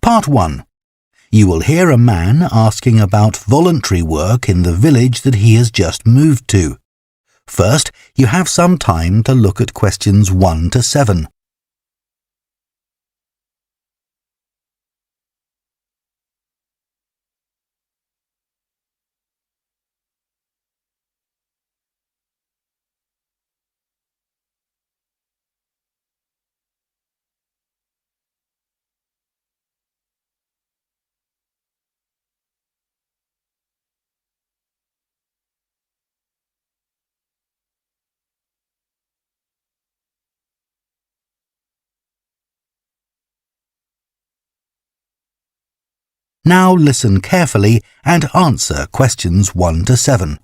Part 1. You will hear a man asking about voluntary work in the village that he has just moved to. First, you have some time to look at questions 1 to 7. Now listen carefully and answer questions 1 to 7.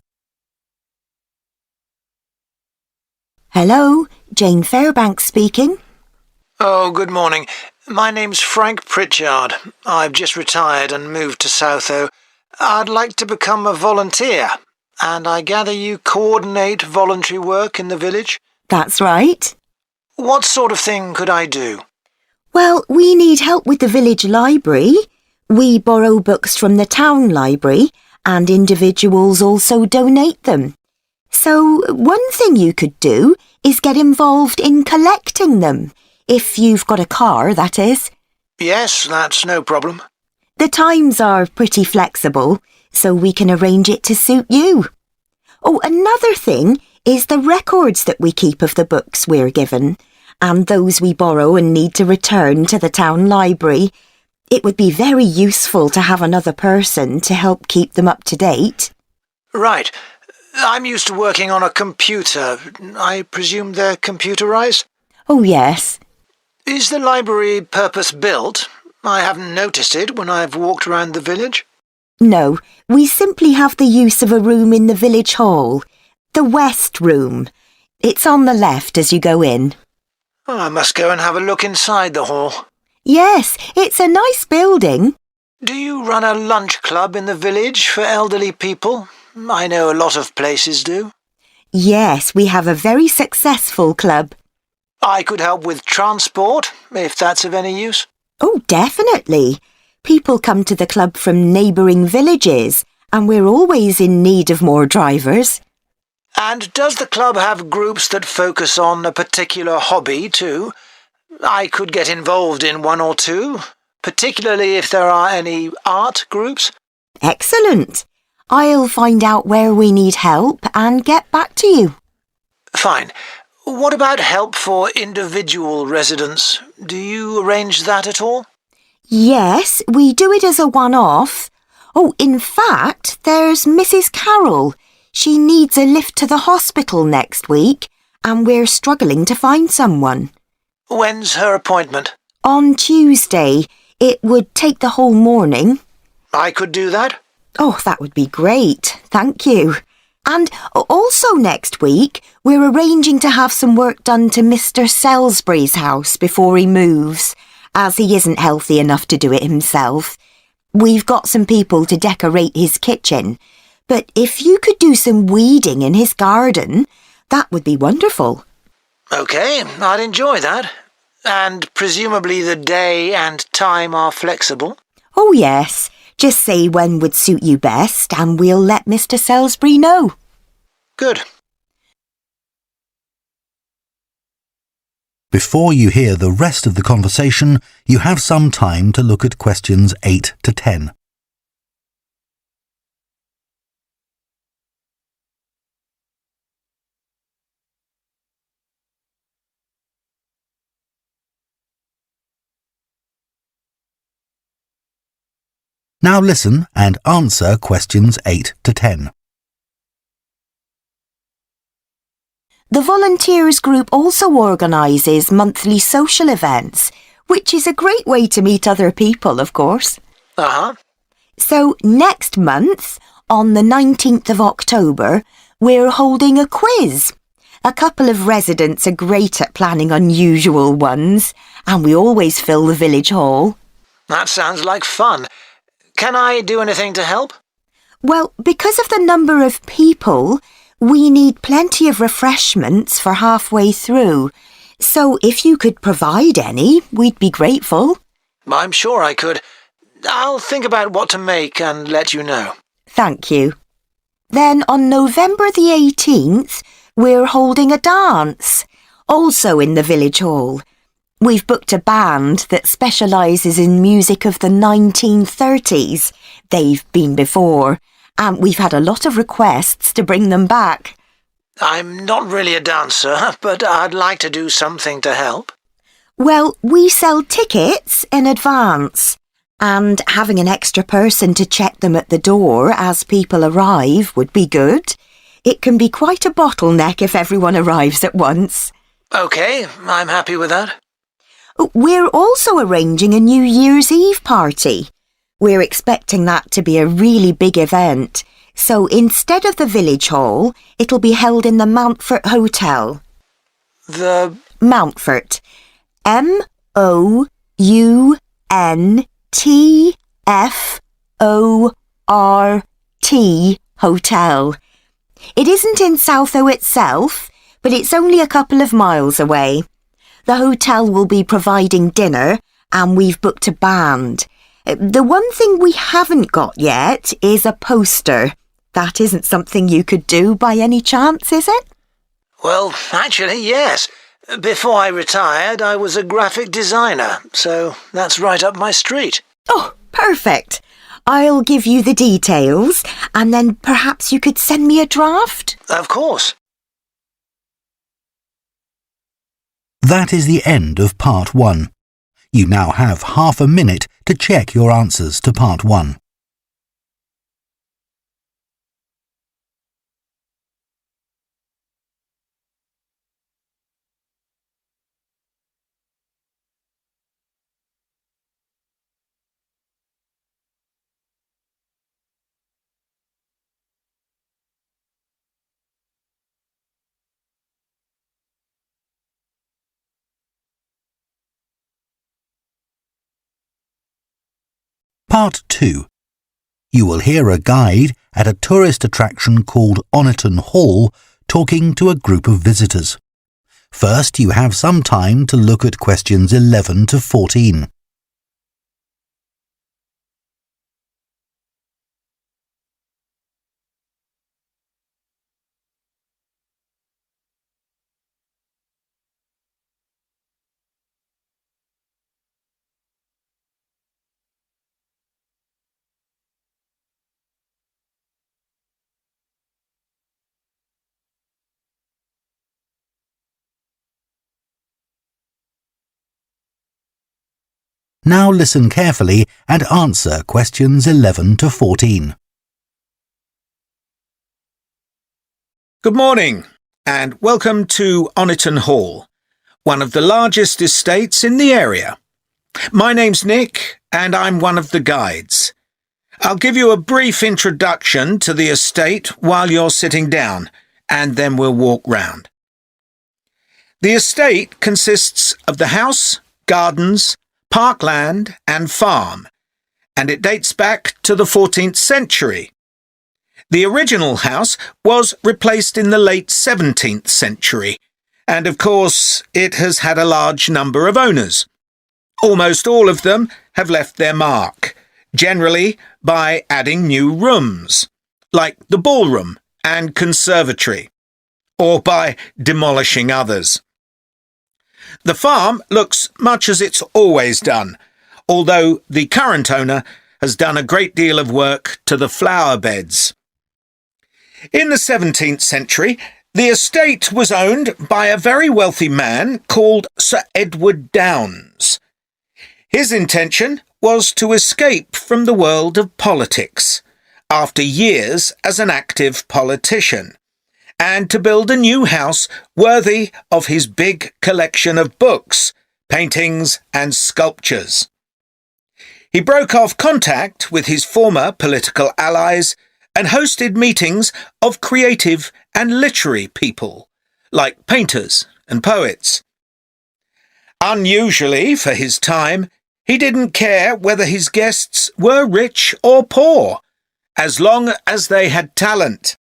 Hello, Jane Fairbanks speaking. Oh, good morning. My name's Frank Pritchard. I've just retired and moved to Southo. I'd like to become a volunteer, and I gather you coordinate voluntary work in the village? That's right. What sort of thing could I do? Well, we need help with the village library. We borrow books from the town library, and individuals also donate them. So one thing you could do is get involved in collecting them, if you've got a car, that is. Yes, that's no problem. The times are pretty flexible, so we can arrange it to suit you. Oh, another thing is the records that we keep of the books we're given, and those we borrow and need to return to the town library. It would be very useful to have another person to help keep them up to date. Right. I'm used to working on a computer. I presume they're computerized? Oh, yes. Is the library purpose-built? I haven't noticed it when I've walked around the village. No, we simply have the use of a room in the village hall. The West Room. It's on the left as you go in. Oh, I must go and have a look inside the hall. Yes, it's a nice building. Do you run a lunch club in the village for elderly people? I know a lot of places do. Yes, we have a very successful club. I could help with transport, if that's of any use. Oh, definitely. People come to the club from neighbouring villages, and we're always in need of more drivers. And does the club have groups that focus on a particular hobby too? I could get involved in 1 or 2, particularly if there are any art groups. Excellent. I'll find out where we need help and get back to you. Fine. What about help for individual residents? Do you arrange that at all? Yes, we do it as a one-off. Oh, in fact, there's Mrs. Carroll. She needs a lift to the hospital next week, and we're struggling to find someone. When's her appointment? On Tuesday. It would take the whole morning. I could do that? Oh, that would be great. Thank you. And also next week, we're arranging to have some work done to Mr. Salisbury's house before he moves, as he isn't healthy enough to do it himself. We've got some people to decorate his kitchen, but if you could do some weeding in his garden, that would be wonderful. OK, I'd enjoy that. And presumably the day and time are flexible? Oh, yes. Just say when would suit you best, and we'll let Mr. Salisbury know. Good. Before you hear the rest of the conversation, you have some time to look at questions 8 to 10. Now listen and answer questions 8 to 10. The volunteers group also organises monthly social events, which is a great way to meet other people, of course. Uh-huh. So next month, on the 19th of October, we're holding a quiz. A couple of residents are great at planning unusual ones, and we always fill the village hall. That sounds like fun. Can I do anything to help? Well, because of the number of people, we need plenty of refreshments for halfway through. So if you could provide any, we'd be grateful. I'm sure I could. I'll think about what to make and let you know. Thank you. Then on November the 18th, we're holding a dance, also in the village hall. We've booked a band that specialises in music of the 1930s. They've been before, and we've had a lot of requests to bring them back. I'm not really a dancer, but I'd like to do something to help. Well, we sell tickets in advance, and having an extra person to check them at the door as people arrive would be good. It can be quite a bottleneck if everyone arrives at once. OK, I'm happy with that. We're also arranging a New Year's Eve party. We're expecting that to be a really big event, so instead of the village hall, it'll be held in the Mountfort Hotel. The... Mountfort. Mountfort Hotel. It isn't in Southo itself, but it's only a couple of miles away. The hotel will be providing dinner, and we've booked a band. The one thing we haven't got yet is a poster. That isn't something you could do by any chance, is it? Well, actually, yes. Before I retired, I was a graphic designer, so that's right up my street. Oh, perfect. I'll give you the details, and then perhaps you could send me a draft? Of course. That is the end of part 1. You now have half a minute to check your answers to part 1. Part 2. You will hear a guide at a tourist attraction called Oniton Hall talking to a group of visitors. First, you have some time to look at questions 11 to 14. Now listen carefully and answer questions 11 to 14. Good morning, and welcome to Oniton Hall, one of the largest estates in the area. My name's Nick, and I'm one of the guides. I'll give you a brief introduction to the estate while you're sitting down, and then we'll walk round. The estate consists of the house, gardens, parkland and farm, and it dates back to the 14th century. The original house was replaced in the late 17th century, and of course it has had a large number of owners. Almost all of them have left their mark, generally by adding new rooms, like the ballroom and conservatory, or by demolishing others. The farm looks much as it's always done, although the current owner has done a great deal of work to the flower beds. In the 17th century, the estate was owned by a very wealthy man called Sir Edward Downes. His intention was to escape from the world of politics after years as an active politician, and to build a new house worthy of his big collection of books, paintings and sculptures. He broke off contact with his former political allies and hosted meetings of creative and literary people, like painters and poets. Unusually for his time, he didn't care whether his guests were rich or poor, as long as they had talent.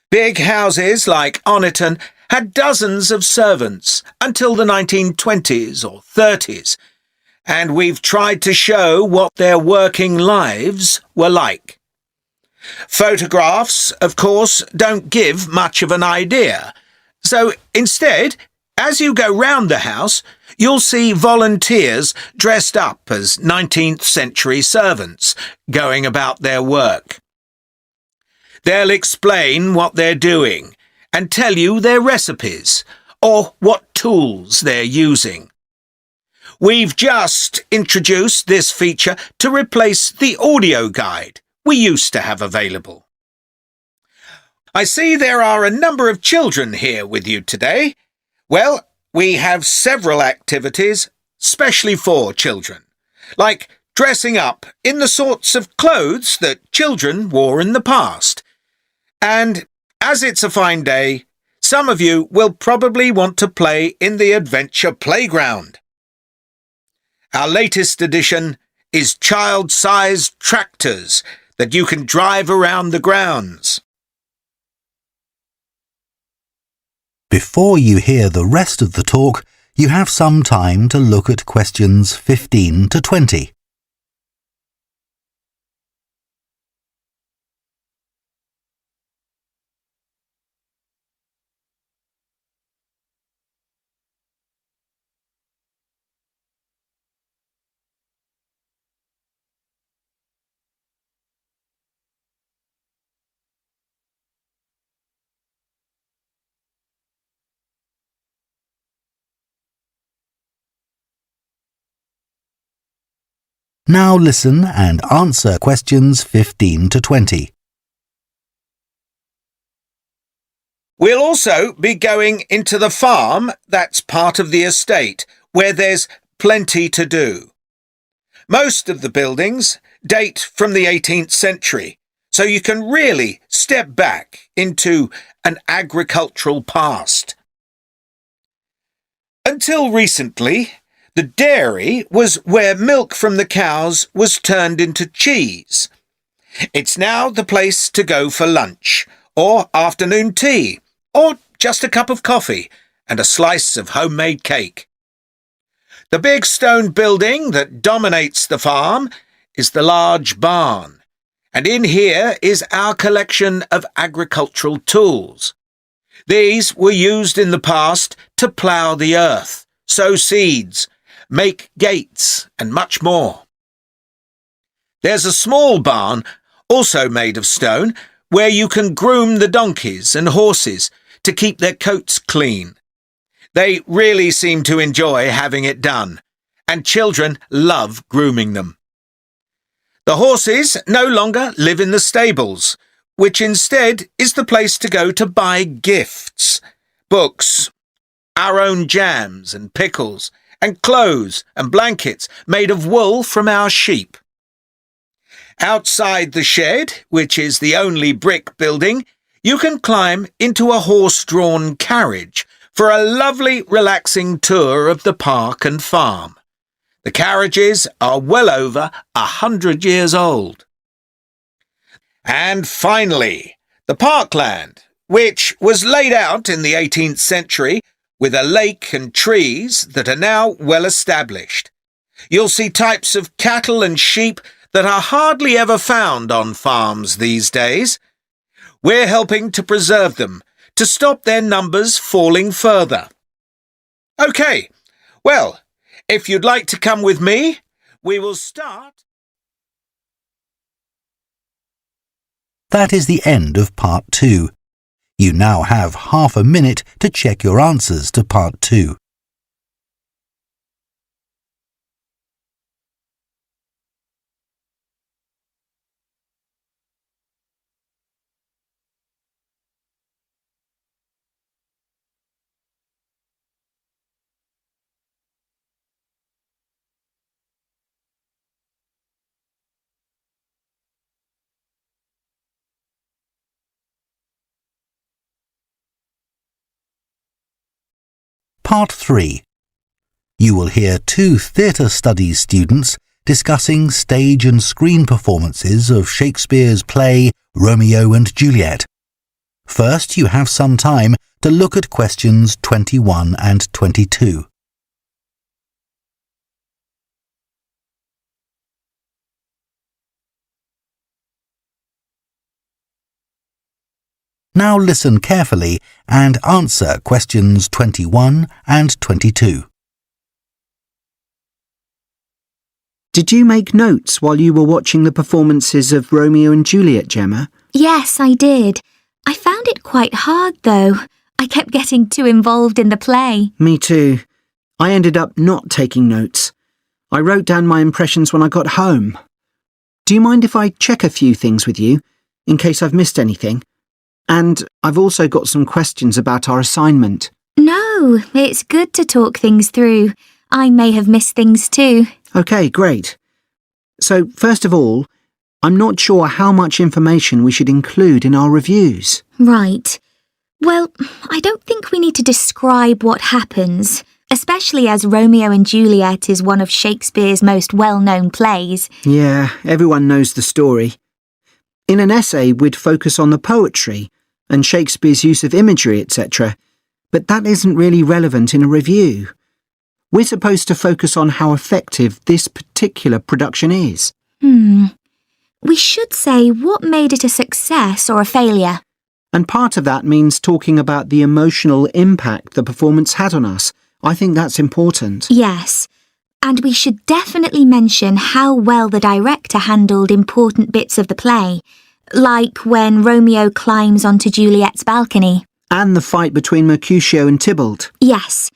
Big houses like Oniton had dozens of servants until the 1920s or 30s, and we've tried to show what their working lives were like. Photographs, of course, don't give much of an idea, so instead, as you go round the house, you'll see volunteers dressed up as 19th century servants going about their work. They'll explain what they're doing and tell you their recipes or what tools they're using. We've just introduced this feature to replace the audio guide we used to have available. I see there are a number of children here with you today. Well, we have several activities specially for children, like dressing up in the sorts of clothes that children wore in the past. And as it's a fine day, some of you will probably want to play in the adventure playground. Our latest addition is child-sized tractors that you can drive around the grounds. Before you hear the rest of the talk, you have some time to look at questions 15 to 20. Now listen and answer questions 15 to 20. We'll also be going into the farm that's part of the estate, where there's plenty to do. Most of the buildings date from the 18th century, so you can really step back into an agricultural past. Until recently, the dairy was where milk from the cows was turned into cheese. It's now the place to go for lunch, or afternoon tea, or just a cup of coffee and a slice of homemade cake. The big stone building that dominates the farm is the large barn, and in here is our collection of agricultural tools. These were used in the past to plough the earth, sow seeds, make gates, and much more. There's a small barn, also made of stone, where you can groom the donkeys and horses to keep their coats clean. They really seem to enjoy having it done, and children love grooming them. The horses no longer live in the stables, which instead is the place to go to buy gifts, books, our own jams and pickles, and clothes and blankets made of wool from our sheep. Outside the shed, which is the only brick building, you can climb into a horse-drawn carriage for a lovely, relaxing tour of the park and farm. The carriages are well over 100 years old. And finally, the parkland, which was laid out in the 18th century with a lake and trees that are now well established. You'll see types of cattle and sheep that are hardly ever found on farms these days. We're helping to preserve them, to stop their numbers falling further. OK, well, if you'd like to come with me, we will start. That is the end of part 2. You now have half a minute to check your answers to part 2. Part 3. You will hear 2 theatre studies students discussing stage and screen performances of Shakespeare's play Romeo and Juliet. First, you have some time to look at questions 21 and 22. Now listen carefully and answer questions 21 and 22. Did you make notes while you were watching the performances of Romeo and Juliet, Gemma? Yes, I did. I found it quite hard, though. I kept getting too involved in the play. Me too. I ended up not taking notes. I wrote down my impressions when I got home. Do you mind if I check a few things with you, in case I've missed anything? And I've also got some questions about our assignment. No, it's good to talk things through. I may have missed things too. OK, great. So, first of all, I'm not sure how much information we should include in our reviews. Right. Well, I don't think we need to describe what happens, especially as Romeo and Juliet is one of Shakespeare's most well-known plays. Yeah, everyone knows the story. In an essay, we'd focus on the poetry and Shakespeare's use of imagery, etc. But that isn't really relevant in a review. We're supposed to focus on how effective this particular production is. We should say what made it a success or a failure. And part of that means talking about the emotional impact the performance had on us. I think that's important. Yes, and we should definitely mention how well the director handled important bits of the play, like when Romeo climbs onto Juliet's balcony. And the fight between Mercutio and Tybalt. Yes.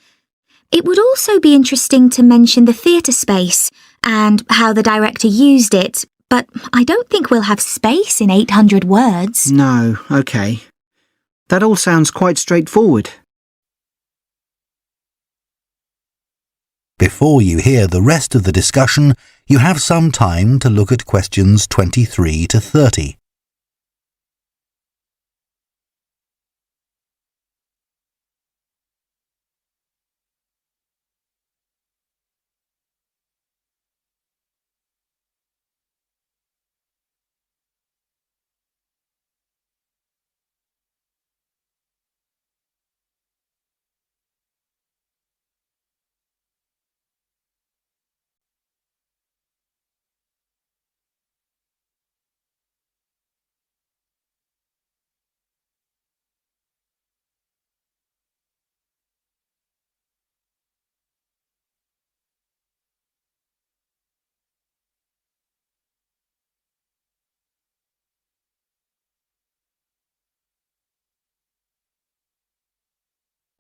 It would also be interesting to mention the theatre space and how the director used it, but I don't think we'll have space in 800 words. No, OK. That all sounds quite straightforward. Before you hear the rest of the discussion, you have some time to look at questions 23 to 30.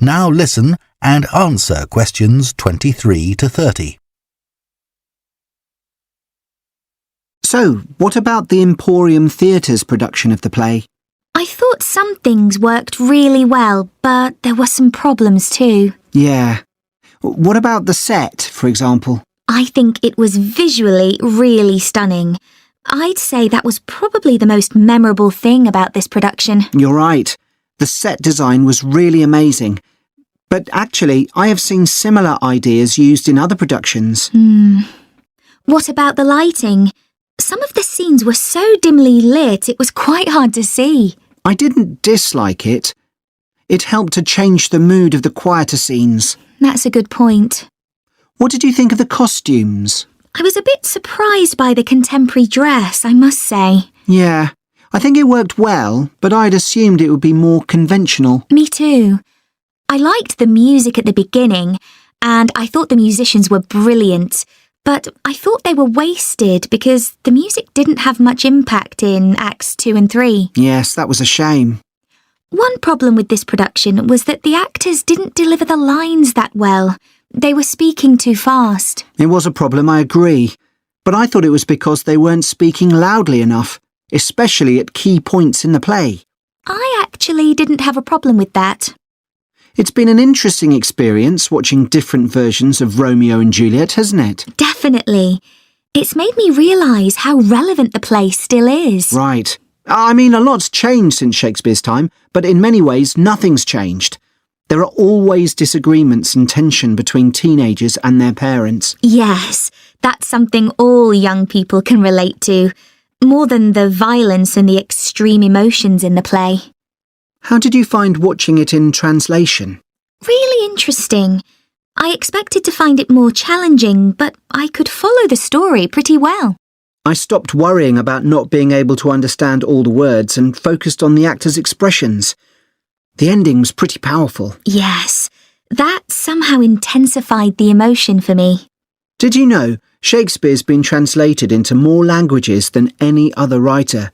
Now listen and answer questions 23 to 30. So, what about the Emporium Theatre's production of the play? I thought some things worked really well, but there were some problems too. Yeah. What about the set, for example? I think it was visually really stunning. I'd say that was probably the most memorable thing about this production. You're right. The set design was really amazing. But actually, I have seen similar ideas used in other productions. What about the lighting? Some of the scenes were so dimly lit, it was quite hard to see. I didn't dislike it. It helped to change the mood of the quieter scenes. That's a good point. What did you think of the costumes? I was a bit surprised by the contemporary dress, I must say. Yeah, I think it worked well, but I'd assumed it would be more conventional. Me too. I liked the music at the beginning, and I thought the musicians were brilliant, but I thought they were wasted because the music didn't have much impact in Acts 2 and 3. Yes, that was a shame. One problem with this production was that the actors didn't deliver the lines that well. They were speaking too fast. It was a problem, I agree. But I thought it was because they weren't speaking loudly enough, especially at key points in the play. I actually didn't have a problem with that. It's been an interesting experience watching different versions of Romeo and Juliet, hasn't it? Definitely. It's made me realise how relevant the play still is. Right. I mean, a lot's changed since Shakespeare's time, but in many ways, nothing's changed. There are always disagreements and tension between teenagers and their parents. Yes, that's something all young people can relate to, more than the violence and the extreme emotions in the play. How did you find watching it in translation? Really interesting. I expected to find it more challenging, but I could follow the story pretty well. I stopped worrying about not being able to understand all the words and focused on the actors' expressions. The ending was pretty powerful. Yes, that somehow intensified the emotion for me. Did you know Shakespeare's been translated into more languages than any other writer?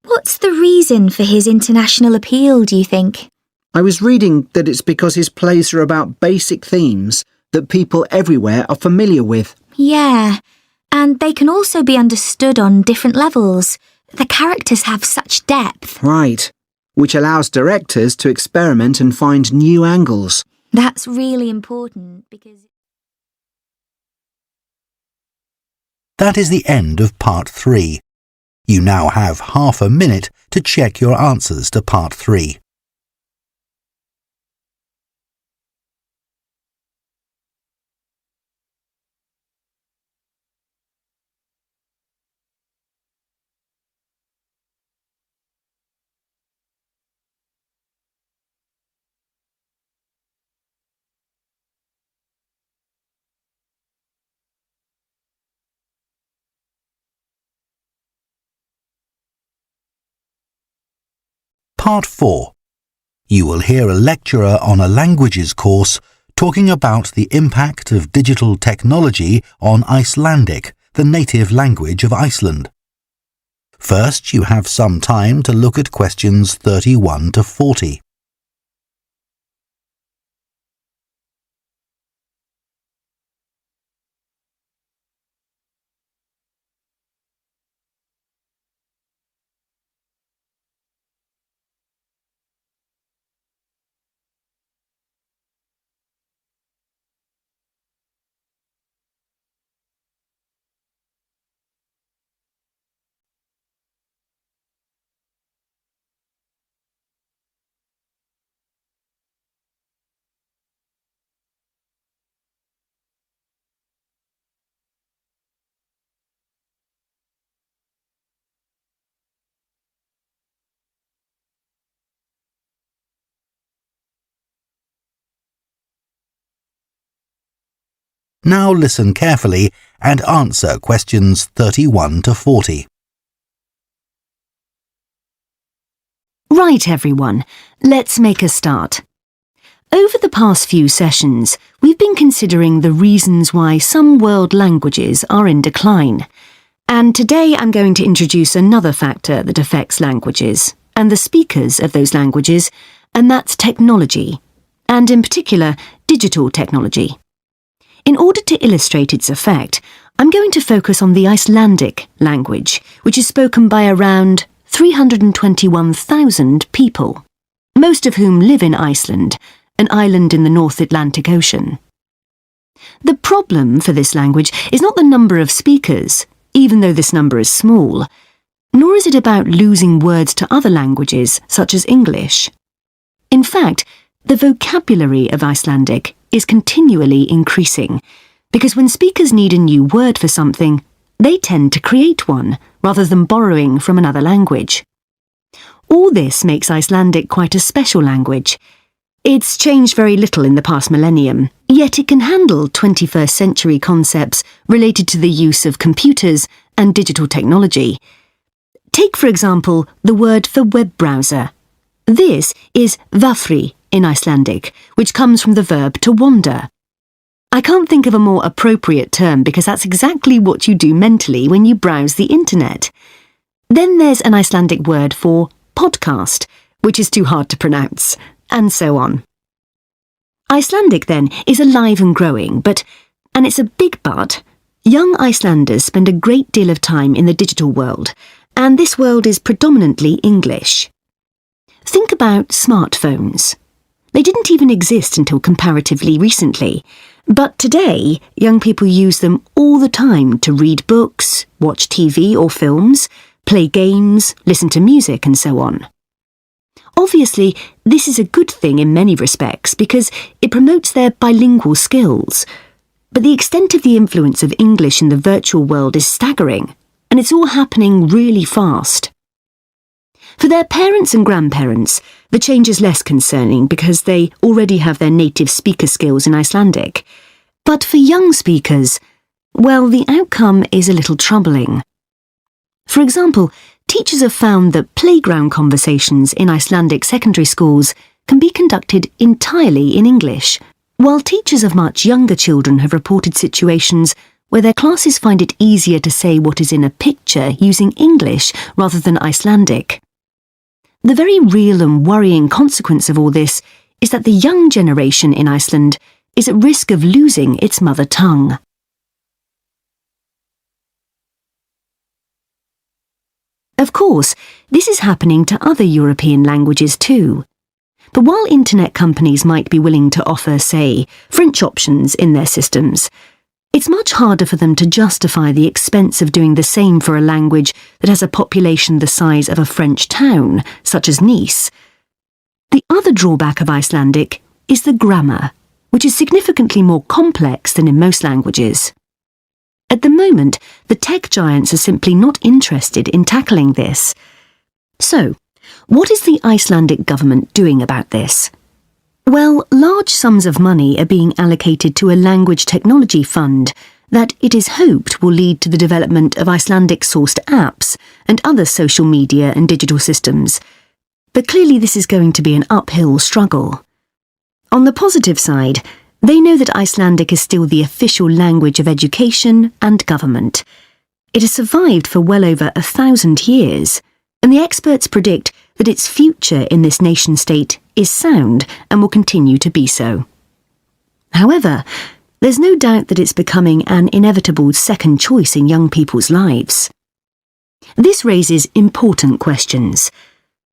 What's the reason for his international appeal, do you think? I was reading that it's because his plays are about basic themes that people everywhere are familiar with. Yeah, and they can also be understood on different levels. The characters have such depth. Right, which allows directors to experiment and find new angles. That's really important because... That is the end of part 3. You now have half a minute to check your answers to part 3. Part 4. You will hear a lecturer on a languages course talking about the impact of digital technology on Icelandic, the native language of Iceland. First, you have some time to look at questions 31 to 40. Now listen carefully and answer questions 31 to 40. Right, everyone, let's make a start. Over the past few sessions, we've been considering the reasons why some world languages are in decline. And today I'm going to introduce another factor that affects languages and the speakers of those languages, and that's technology, and in particular, digital technology. In order to illustrate its effect, I'm going to focus on the Icelandic language, which is spoken by around 321,000 people, most of whom live in Iceland, an island in the North Atlantic Ocean. The problem for this language is not the number of speakers, even though this number is small, nor is it about losing words to other languages, such as English. In fact, the vocabulary of Icelandic is continually increasing, because when speakers need a new word for something, they tend to create one, rather than borrowing from another language. All this makes Icelandic quite a special language. It's changed very little in the past millennium, yet it can handle 21st century concepts related to the use of computers and digital technology. Take, for example, the word for web browser. This is vafri in Icelandic, which comes from the verb to wander. I can't think of a more appropriate term because that's exactly what you do mentally when you browse the internet. Then there's an Icelandic word for podcast, which is too hard to pronounce, and so on. Icelandic, then, is alive and growing, but, and it's a big but, young Icelanders spend a great deal of time in the digital world, and this world is predominantly English. Think about smartphones. They didn't even exist until comparatively recently, but today young people use them all the time to read books, watch TV or films, play games, listen to music and so on. Obviously, this is a good thing in many respects because it promotes their bilingual skills, but the extent of the influence of English in the virtual world is staggering, and it's all happening really fast. For their parents and grandparents, the change is less concerning because they already have their native speaker skills in Icelandic. But for young speakers, Well, the outcome is a little troubling. For example, teachers have found that playground conversations in Icelandic secondary schools can be conducted entirely in English, while teachers of much younger children have reported situations where their classes find it easier to say what is in a picture using English rather than Icelandic. The very real and worrying consequence of all this is that the young generation in Iceland is at risk of losing its mother tongue. Of course, this is happening to other European languages too. But while internet companies might be willing to offer, say, French options in their systems, it's much harder for them to justify the expense of doing the same for a language that has a population the size of a French town, such as Nice. The other drawback of Icelandic is the grammar, which is significantly more complex than in most languages. At the moment, the tech giants are simply not interested in tackling this. So, what is the Icelandic government doing about this? Well, large sums of money are being allocated to a language technology fund that it is hoped will lead to the development of Icelandic-sourced apps and other social media and digital systems. But clearly this is going to be an uphill struggle. On the positive side, they know that Icelandic is still the official language of education and government. It has survived for well over 1,000 years, and the experts predict that its future in this nation-state is sound and will continue to be so. However, there's no doubt that it's becoming an inevitable second choice in young people's lives. This raises important questions.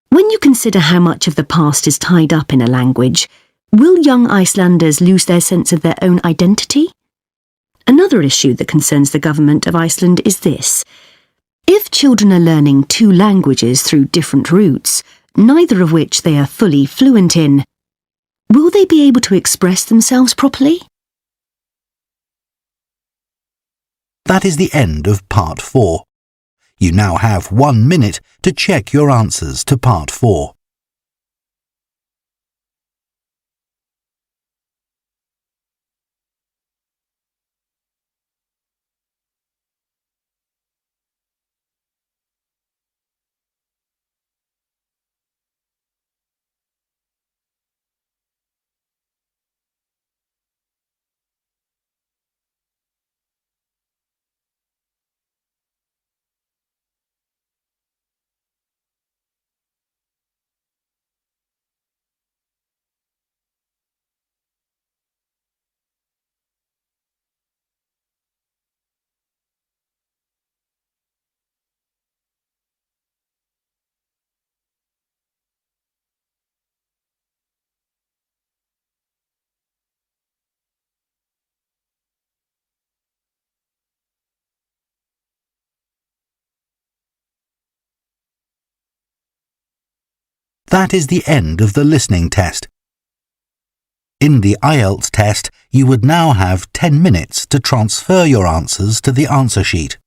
When you consider how much of the past is tied up in a language, will young Icelanders lose their sense of their own identity? Another issue that concerns the government of Iceland is this. If children are learning two languages through different routes, neither of which they are fully fluent in, will they be able to express themselves properly? That is the end of Part 4. You now have 1 minute to check your answers to Part 4. That is the end of the listening test. In the Ielts test, you would now have 10 minutes to transfer your answers to the answer sheet.